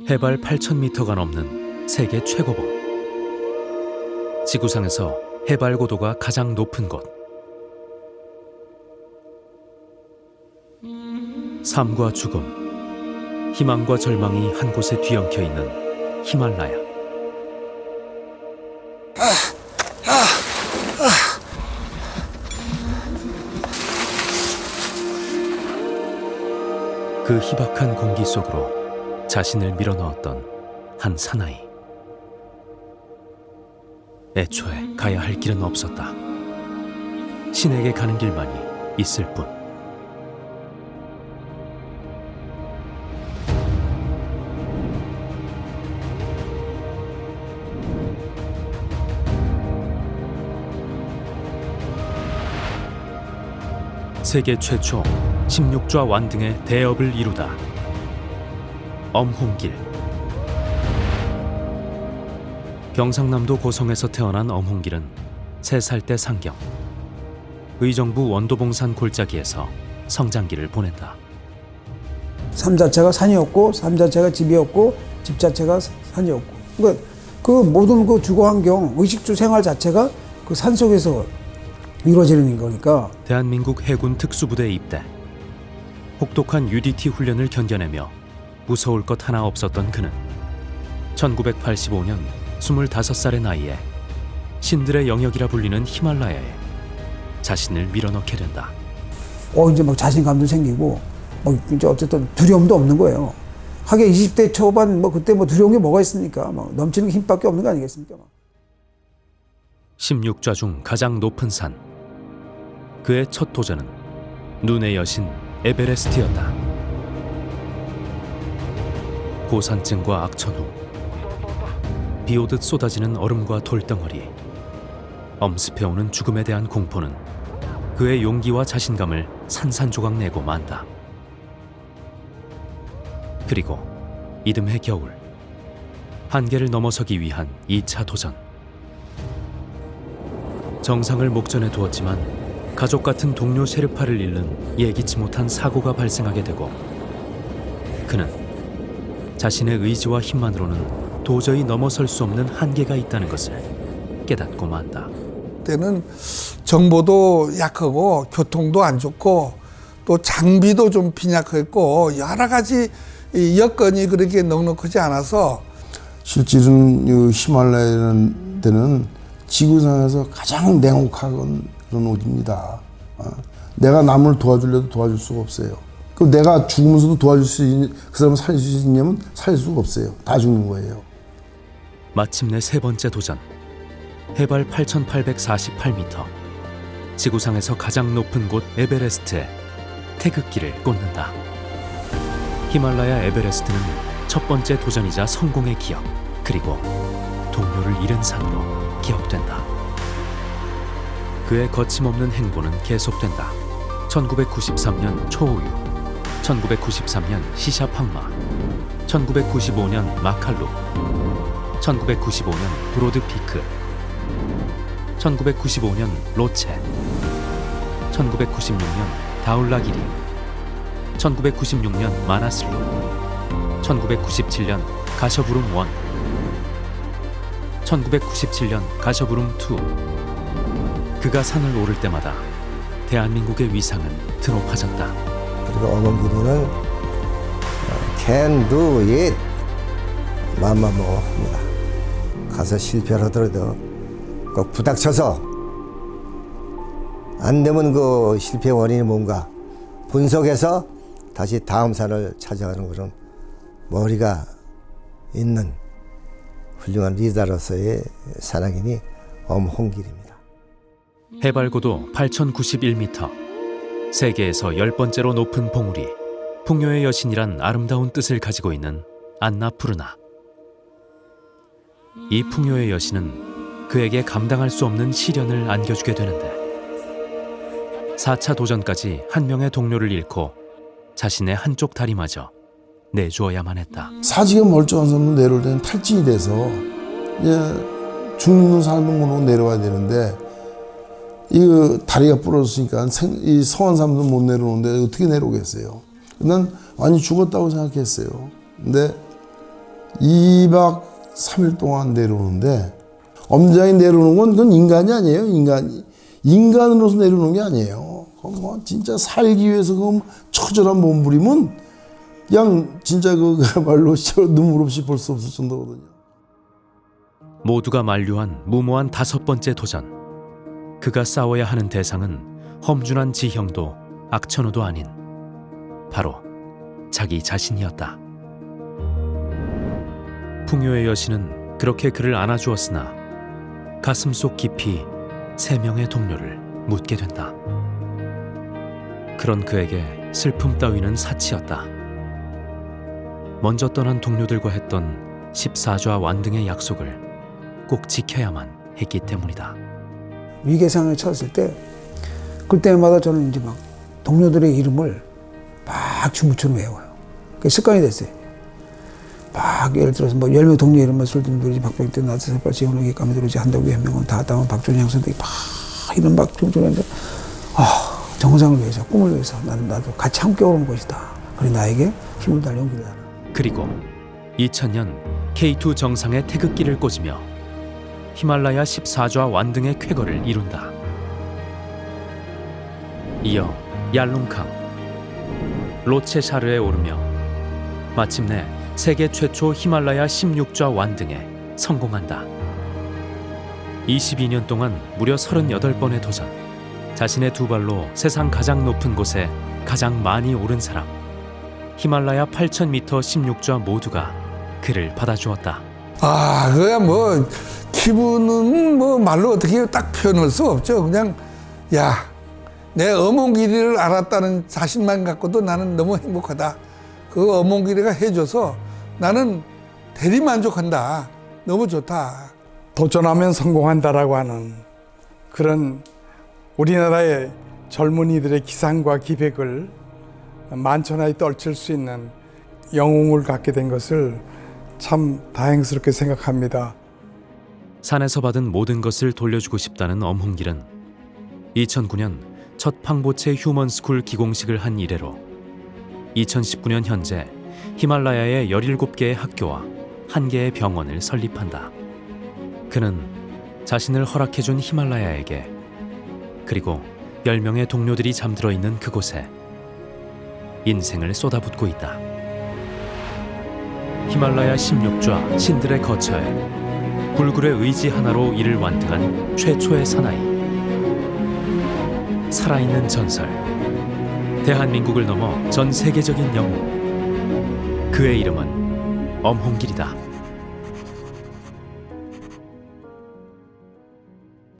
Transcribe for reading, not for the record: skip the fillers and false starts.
해발 8,000m가 넘는 세계 최고봉. 지구상에서 해발 고도가 가장 높은 곳. 삶과 죽음, 희망과 절망이 한 곳에 뒤엉켜 있는 히말라야. 그 희박한 공기 속으로 자신을 밀어넣었던 한 사나이. 애초에 가야 할 길은 없었다. 신에게 가는 길만이 있을 뿐. 세계 최초 16좌 완등의 대업을 이루다. 엄홍길. 경상남도 고성에서 태어난 엄홍길은 3살 때 상경. 의정부 원도봉산 골짜기에서 성장기를 보낸다. 삶 자체가 산이었고, 삶 자체가 집이었고, 집 자체가 산이었고. 그러니까 그 모든 그 주거 환경, 의식주 생활 자체가 그 산 속에서 이루어지는 거니까. 대한민국 해군 특수부대에 입대. 혹독한 UDT 훈련을 견뎌내며 무서울 것 하나 없었던 그는 1985년 25살의 나이에 신들의 영역이라 불리는 히말라야에 자신을 밀어넣게 된다. 이제 막 자신감도 생기고, 이제 어쨌든 두려움도 없는 거예요. 하긴 20대 초반 그때 두려운 게 뭐가 있습니까? 넘치는 힘밖에 없는 거 아니겠습니까? 16좌 중 가장 높은 산. 그의 첫 도전은 눈의 여신 에베레스트였다. 고산증과 악천후, 비오듯 쏟아지는 얼음과 돌덩어리, 엄습해오는 죽음에 대한 공포는 그의 용기와 자신감을 산산조각 내고 만다. 그리고 이듬해 겨울, 한계를 넘어서기 위한 2차 도전. 정상을 목전에 두었지만 가족 같은 동료 셰르파를 잃는 예기치 못한 사고가 발생하게 되고, 그는 자신의 의지와 힘만으로는 도저히 넘어설 수 없는 한계가 있다는 것을 깨닫고 만다. 그때는 정보도 약하고 교통도 안 좋고 또 장비도 좀 빈약했고 여러 가지 여건이 그렇게 넉넉하지 않아서 실질은 이 히말라야라는 데는 지구상에서 가장 냉혹한 그런 옷입니다. 내가 남을 도와주려도 도와줄 수가 없어요. 그럼 내가 죽으면서도 도와줄 수 있는, 그 사람을 살릴 수 있냐면 살릴 수가 없어요. 다 죽는 거예요. 마침내 3번째 도전. 해발 8,848m. 지구상에서 가장 높은 곳 에베레스트에 태극기를 꽂는다. 히말라야 에베레스트는 첫 번째 도전이자 성공의 기억, 그리고 동료를 잃은 산으로 기억된다. 그의 거침없는 행보는 계속된다. 1993년 초우유, 1993년 시샤팡마, 1995년 마칼루, 1995년 브로드피크, 1995년 로체, 1996년 다울라기리, 1996년 마나슬루, 1997년 가셔부름 1, 1997년 가셔부름 2. 그가 산을 오를 때마다 대한민국의 위상은 드높아졌다. 그리고 엄홍길이는 can do it 마음만 먹어 합니다. 가서 실패를 하더라도 꼭 부닥쳐서 안 되면 그 실패 원인이 뭔가 분석해서 다시 다음 산을 찾아가는 그런 머리가 있는 훌륭한 리더로서의 산악인이 엄홍길입니다. 해발 고도 8,091m. 세계에서 10번째로 높은 봉우리, 풍요의 여신이란 아름다운 뜻을 가지고 있는 안나푸르나. 이 풍요의 여신은 그에게 감당할 수 없는 시련을 안겨주게 되는데, 4차 도전까지 한 명의 동료를 잃고 자신의 한쪽 다리마저 내주어야만 했다. 사지가 멀쩡한 사람도 내려올 때는 탈진이 돼서 이제 죽는 사람도 모르고 내려와야 되는데, 이 다리가 부러졌으니까 이 성한 사람도 못 내려오는데 어떻게 내려오겠어요? 난 완전히 죽었다고 생각했어요. 근데 2박 3일 동안 내려오는데 엄장이 내려오는 건 그건 인간이 아니에요. 인간으로서 내려오는 게 아니에요. 그건 뭐 진짜 살기 위해서 그 처절한 몸부림은 그냥 진짜 그야말로 눈물 없이 볼 수 없을 정도거든요. 모두가 만류한 무모한 5번째 도전. 그가 싸워야 하는 대상은 험준한 지형도 악천후도 아닌 바로 자기 자신이었다. 풍요의 여신은 그렇게 그를 안아주었으나 가슴속 깊이 3명의 동료를 묻게 된다. 그런 그에게 슬픔 따위는 사치였다. 먼저 떠난 동료들과 했던 14좌 완등의 약속을 꼭 지켜야만 했기 때문이다. 위기 상황에 처했을 때 그때마다 저는 이제 막 동료들의 이름을 막 주무처럼 외워요. 그게 습관이 됐어요. 막 예를 들어서 뭐 10명 동료 이름만 술든들이지 박병태 나트세팔 지원욱이 까미들이지 한덕위 현명은 다다운 박준영 선생이 막 이런 막 주무처럼인데 정상을 위해서 꿈을 위해서 나도 같이 함께 오는 것이다. 그래 나에게 힘을 달 용기를 달라. 그리고 2000년 K2 정상의 태극기를 꽂으며 히말라야 14좌 완등의 쾌거를 이룬다. 이어 얄룽캉, 로체샤르에 오르며 마침내 세계 최초 히말라야 16좌 완등에 성공한다. 22년 동안 무려 38번의 도전, 자신의 2발로 세상 가장 높은 곳에 가장 많이 오른 사람, 히말라야 8000m 16좌 모두가 그를 받아주었다. 그야 뭐 기분은 뭐 말로 어떻게 딱 표현할 수 없죠. 그냥 내 어몽길이를 알았다는 자신만 갖고도 나는 너무 행복하다. 그 어몽길이가 해줘서 나는 대리만족한다. 너무 좋다. 도전하면 성공한다라고 하는 그런 우리나라의 젊은이들의 기상과 기백을 만천하에 떨칠 수 있는 영웅을 갖게 된 것을 참 다행스럽게 생각합니다. 산에서 받은 모든 것을 돌려주고 싶다는 엄홍길은 2009년 첫 팡보체 휴먼스쿨 기공식을 한 이래로 2019년 현재 히말라야의 17개의 학교와 1개의 병원을 설립한다. 그는 자신을 허락해준 히말라야에게 그리고 10명의 동료들이 잠들어 있는 그곳에 인생을 쏟아붓고 있다. 히말라야 16좌 신들의 거처에 불굴의 의지 하나로 이를 완등한 최초의 사나이. 살아있는 전설, 대한민국을 넘어 전 세계적인 영웅. 그의 이름은 엄홍길이다.